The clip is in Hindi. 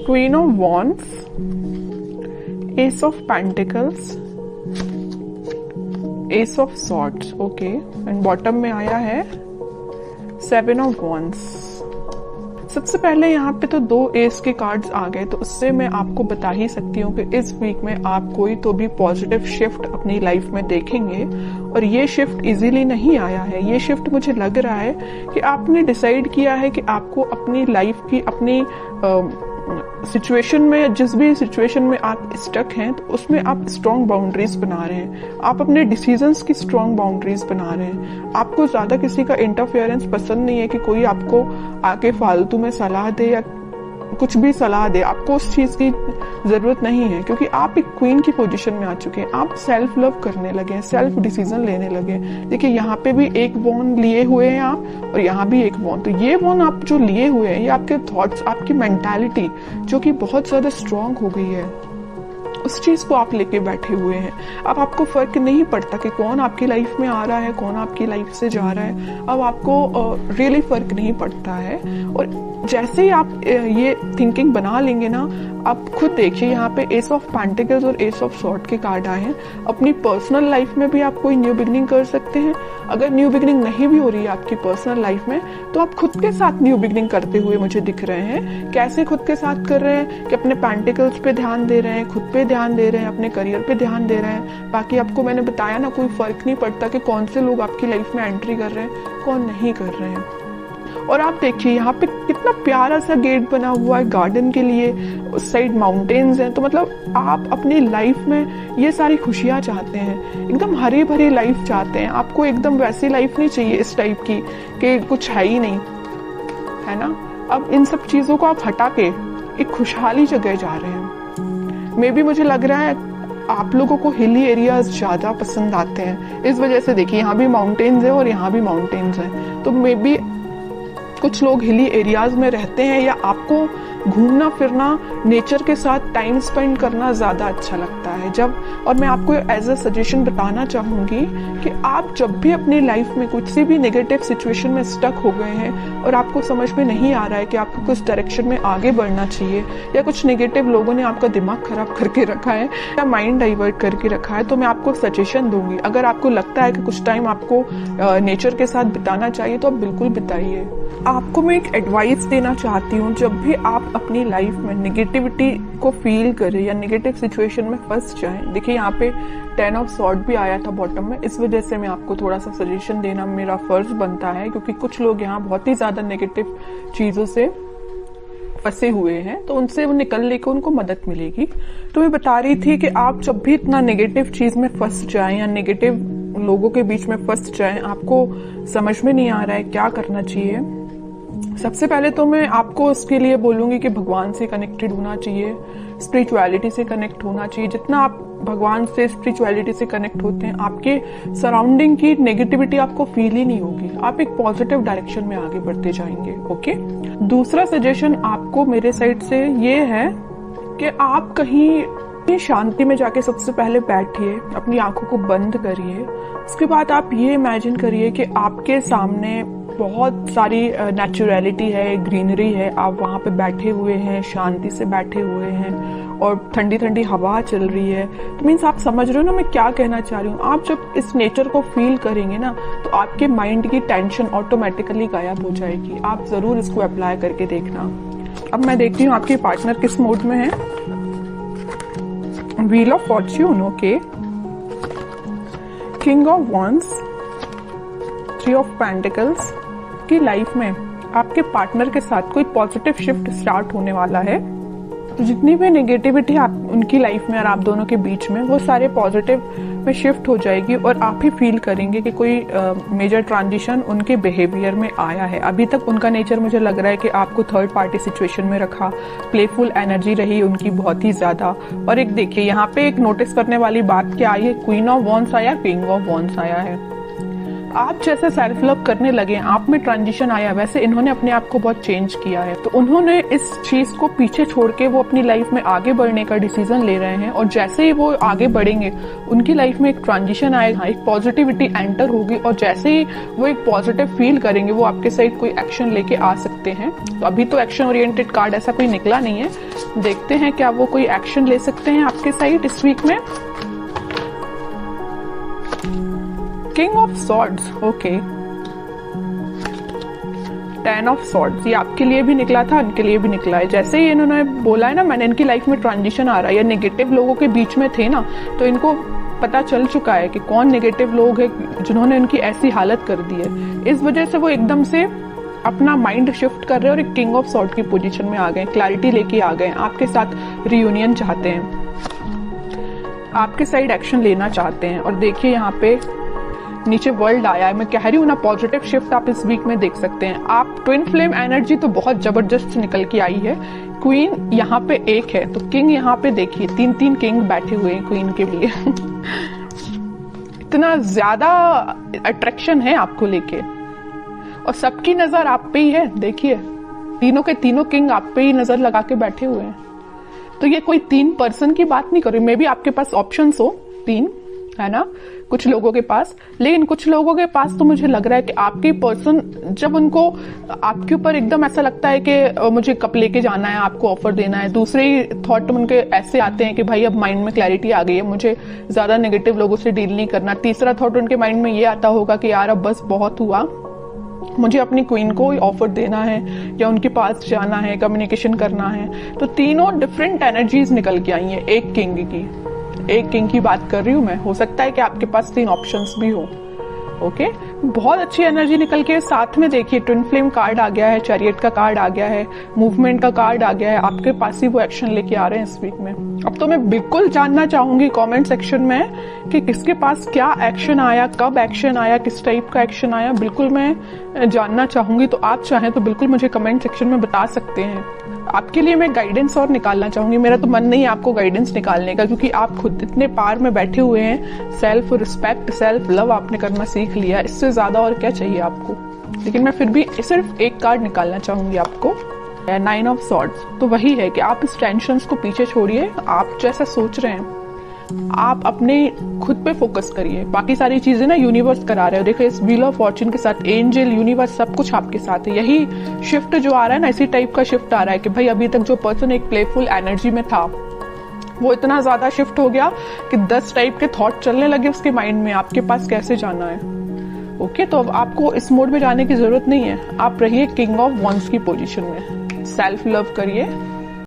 Queen of wands, S of pentacles, S of swords, okay, and bottom में आया है 7 ऑफ वॉन्ड्स। सबसे पहले यहाँ पे तो 2 एस के कार्ड्स आ गए, तो उससे मैं आपको बता ही सकती हूँ कि इस वीक में आप कोई तो भी पॉजिटिव शिफ्ट अपनी लाइफ में देखेंगे। और ये शिफ्ट इजीली नहीं आया है, ये शिफ्ट मुझे लग रहा है कि आपने डिसाइड किया है कि आपको अपनी लाइफ की, अपनी सिचुएशन में, जिस भी सिचुएशन में आप स्टक हैं, तो उसमें आप स्ट्रॉन्ग बाउंड्रीज बना रहे हैं, आप अपने डिसीजंस की स्ट्रॉन्ग बाउंड्रीज बना रहे हैं। आपको ज्यादा किसी का इंटरफेरेंस पसंद नहीं है कि कोई आपको आके फालतू में सलाह दे या कुछ भी सलाह दे, आपको उस चीज की जरूरत नहीं है, क्योंकि आप एक क्वीन की पोजीशन में आ चुके हैं। आप सेल्फ लव करने लगे हैं, सेल्फ डिसीजन लेने लगे हैं। देखिए यहाँ पे भी एक वॉन्ड लिए हुए हैं आप, और यहाँ भी एक वॉन्ड। तो ये वॉन्ड आप जो लिए हुए हैं, ये आपके थॉट्स, आपकी मेंटालिटी जो कि बहुत ज्यादा स्ट्रांग हो गई है, उस चीज को आप लेके बैठे हुए हैं। अब आपको फर्क नहीं पड़ता कि कौन आपकी लाइफ में आ रहा है, कौन आपकी लाइफ से जा रहा है। अब आपको रियली फर्क नहीं पड़ता है। और जैसे ही आप ये थिंकिंग बना लेंगे ना, आप खुद देखिए यहाँ पे एस ऑफ पेंटिकल्स और एस ऑफ सॉर्ड के कार्ड आए हैं। अपनी पर्सनल लाइफ में भी आप कोई न्यू बिगनिंग कर सकते हैं। अगर न्यू बिगनिंग नहीं भी हो रही है आपकी पर्सनल लाइफ में, तो आप खुद के साथ न्यू बिगनिंग करते हुए मुझे दिख रहे हैं। कैसे खुद के साथ कर रहे हैं कि अपने पेंटिकल्स पे ध्यान दे रहे हैं, खुद पे ध्यान दे रहे हैं, अपने करियर पे ध्यान दे रहे हैं। बाकी आपको मैंने बताया ना, कोई फर्क नहीं पड़ता कि कौन से लोग आपकी लाइफ में एंट्री कर रहे हैं, कौन नहीं कर रहे हैं। और आप देखिए यहाँ पे कितना प्यारा सा गेट बना हुआ है गार्डन के लिए, उस साइड माउंटेन्स हैं। तो मतलब आप अपनी लाइफ में ये सारी खुशियाँ चाहते हैं, एकदम हरी भरी लाइफ चाहते हैं। आपको एकदम वैसी लाइफ नहीं चाहिए इस टाइप की कि कुछ है ही नहीं, है ना। अब इन सब चीजों को आप हटा के एक खुशहाली जगह जा रहे हैं। मे बी मुझे लग रहा है आप लोगों को हिली एरियाज ज्यादा पसंद आते हैं, इस वजह से देखिए यहाँ भी माउंटेन्स है और यहाँ भी माउंटेन्स है। तो मे बी कुछ लोग हिली एरियाज में रहते हैं, या आपको घूमना फिरना, नेचर के साथ टाइम स्पेंड करना ज्यादा अच्छा लगता है जब। और मैं आपको एज अ सजेशन बताना चाहूंगी कि आप जब भी अपनी लाइफ में कुछ सी भी नेगेटिव सिचुएशन में स्टक हो गए हैं और आपको समझ में नहीं आ रहा है कि आपको कुछ डायरेक्शन में आगे बढ़ना चाहिए, या कुछ नेगेटिव लोगों ने आपका दिमाग खराब करके रखा है या माइंड डाइवर्ट करके रखा है, तो मैं आपको सजेशन दूंगी। अगर आपको लगता है कि कुछ टाइम आपको नेचर के साथ बिताना चाहिए, तो आप बिल्कुल बिताइए। आपको मैं एक एडवाइस देना चाहती हूँ, जब भी आप अपनी लाइफ में नेगेटिविटी को फील करें या नेगेटिव सिचुएशन में फंस जाएं, देखिए यहाँ पे 10 ऑफ सॉर्ड भी आया था बॉटम में, इस वजह से मैं आपको थोड़ा सा सजेशन देना मेरा फर्ज बनता है, क्योंकि कुछ लोग यहाँ बहुत ही ज्यादा नेगेटिव चीजों से फंसे हुए हैं, तो उनसे वो निकलने को उनको मदद मिलेगी। तो मैं बता रही थी कि आप जब भी इतना नेगेटिव चीज में फंस जाएं या नेगेटिव लोगों के बीच में फंस जाएं, आपको समझ में नहीं आ रहा है क्या करना चाहिए, सबसे पहले तो मैं आपको उसके लिए बोलूंगी कि भगवान से कनेक्टेड होना चाहिए, स्पिरिचुअलिटी से कनेक्ट होना चाहिए। जितना आप भगवान से, स्पिरिचुअलिटी से कनेक्ट होते हैं, आपके सराउंडिंग की नेगेटिविटी आपको फील ही नहीं होगी, आप एक पॉजिटिव डायरेक्शन में आगे बढ़ते जाएंगे। ओके। दूसरा सजेशन आपको मेरे साइड से ये है कि आप कहीं शांति में जाके सबसे पहले बैठिए, अपनी आंखों को बंद करिए। उसके बाद आप ये इमेजिन करिए कि आपके सामने बहुत सारी नेचुरलिटी है, ग्रीनरी है, आप वहां पे बैठे हुए हैं, शांति से बैठे हुए हैं और ठंडी ठंडी हवा चल रही है। तो मीन्स आप समझ रहे हो ना मैं क्या कहना चाह रही हूँ। आप जब इस नेचर को फील करेंगे ना, तो आपके माइंड की टेंशन ऑटोमेटिकली गायब हो जाएगी। आप जरूर इसको अप्लाई करके देखना। अब मैं देखती हूँ आपके पार्टनर किस मोड में है। Wheel of Fortune, okay, king of wands, 3 of pentacles. की लाइफ में आपके पार्टनर के साथ कोई पॉजिटिव शिफ्ट स्टार्ट होने वाला है। तो जितनी भी नेगेटिविटी आप उनकी लाइफ में और आप दोनों के बीच में, वो सारे पॉजिटिव में शिफ्ट हो जाएगी और आप ही फील करेंगे कि कोई मेजर ट्रांजिशन उनके बिहेवियर में आया है। अभी तक उनका नेचर मुझे लग रहा है कि आपको थर्ड पार्टी सिचुएशन में रखा, प्लेफुल एनर्जी रही उनकी बहुत ही ज्यादा। और एक देखिए यहाँ पे एक नोटिस करने वाली बात क्या आई है, क्वीन ऑफ वॉन्ड्स आया, किंग ऑफ वॉन्ड्स आया है। आप जैसे सेल्फ लव करने लगे, आप में ट्रांजिशन आया, वैसे इन्होंने अपने आप को बहुत चेंज किया है। तो उन्होंने इस चीज को पीछे छोड़ के वो अपनी लाइफ में आगे बढ़ने का डिसीजन ले रहे हैं, और जैसे ही वो आगे बढ़ेंगे उनकी लाइफ में एक ट्रांजिशन आएगा, एक पॉजिटिविटी एंटर होगी, और जैसे ही वो एक पॉजिटिव फील करेंगे वो आपके साइड कोई एक्शन लेके आ सकते हैं। तो अभी तो एक्शन ओरिएंटेड कार्ड ऐसा कोई निकला नहीं है, देखते हैं क्या वो कोई एक्शन ले सकते हैं आपके साइड इस वीक में। King of swords, okay, 10 of swords, ये आपके लिए भी निकला था, इनके लिए भी निकला है। जैसे ही इन्होंने बोला है ना, मैंने इनकी लाइफ में ट्रांजिशन आ रहा है, या नेगेटिव लोगों के बीच में थे ना, तो इनको पता चल चुका है कि कौन नेगेटिव लोग हैं जिन्होंने इनकी ऐसी हालत कर दी है। इस वजह से वो एकदम से अपना माइंड शिफ्ट कर रहे हैं और एक किंग ऑफ सॉर्ड की पोजीशन में आ गए, क्लैरिटी लेके आ गए, आपके साथ रियूनियन चाहते हैं, आपके साइड एक्शन लेना चाहते हैं। और देखिए यहाँ पे नीचे वर्ल्ड आया है, मैं कह रही हूँ ना, पॉजिटिव शिफ्ट आप इस वीक में देख सकते हैं। आप ट्विन फ्लेम एनर्जी तो बहुत जबरदस्त निकल के आई है। क्वीन यहाँ पे एक है, तो किंग यहाँ पे देखिए 3-3 किंग बैठे हुए हैं क्वीन के लिए इतना ज्यादा अट्रैक्शन है आपको लेके, और सबकी नजर आप पे ही है। देखिए तीनों के तीनों किंग आप पे ही नजर लगा के बैठे हुए हैं। तो ये कोई 3 पर्सन की बात नहीं कर रही, मे बी आपके पास ऑप्शंस हो 3, है ना, कुछ लोगों के पास, लेकिन कुछ लोगों के पास तो मुझे लग रहा है कि आपके पर्सन जब उनको आपके ऊपर एकदम ऐसा लगता है कि मुझे कप लेके जाना है, आपको ऑफर देना है, दूसरे ही थॉट उनके ऐसे आते हैं कि भाई अब माइंड में क्लैरिटी आ गई है, मुझे ज्यादा नेगेटिव लोगों से डील नहीं करना। तीसरा थॉट उनके माइंड में ये आता होगा कि यार अब बस बहुत हुआ, मुझे अपनी क्वीन को ऑफर देना है या उनके पास जाना है, कम्युनिकेशन करना है। तो तीनों डिफरेंट एनर्जीज निकल के आई हैं एक किंग की बात कर रही हूं मैं। हो सकता है कि आपके पास 3 ऑप्शंस भी हो। ओके, बहुत अच्छी एनर्जी निकल के साथ में देखिए ट्विन फ्लेम कार्ड आ गया है, चैरियट का कार्ड आ गया है, मूवमेंट का कार्ड आ गया है, आपके पास ही वो एक्शन लेके आ रहे हैं इस वीक में। अब तो मैं बिल्कुल जानना चाहूंगी कमेंट सेक्शन में कि किसके पास क्या एक्शन आया, कब एक्शन आया, किस टाइप का एक्शन आया, बिल्कुल मैं जानना चाहूंगी। तो आप चाहें तो बिल्कुल मुझे कमेंट सेक्शन में बता सकते हैं। आपके लिए मैं गाइडेंस और निकालना चाहूंगी, मेरा तो मन नहीं है आपको गाइडेंस निकालने का, क्योंकि आप खुद इतने पार में बैठे हुए हैं। सेल्फ रिस्पेक्ट, सेल्फ लव आपने करना सीख लिया, इससे ज्यादा और क्या चाहिए आपको। लेकिन मैं फिर भी सिर्फ एक कार्ड निकालना चाहूंगी आपको, 9 ऑफ सॉर्ड्स। तो वही है कि आप इस टेंशन को पीछे छोड़िए, आप जैसा सोच रहे हैं आप अपने खुद पे फोकस करिए, बाकी सारी चीजें ना यूनिवर्स करा रहे हो। देखिए इस व्हील ऑफ फॉर्च्यून के साथ एंजल, यूनिवर्स सब कुछ आपके साथ है। यही शिफ्ट जो आ रहा है ना, इसी टाइप का शिफ्ट आ रहा है कि भाई अभी तक जो पर्सन एक प्लेफुल एनर्जी में था वो इतना ज्यादा शिफ्ट हो गया कि 10 टाइप के थॉट चलने लगे उसके माइंड में, आपके पास कैसे जाना है। ओके, तो अब आपको इस मोड में जाने की जरूरत नहीं है, आप रहिए किंग ऑफ वंस की पोजीशन में, सेल्फ लव करिए,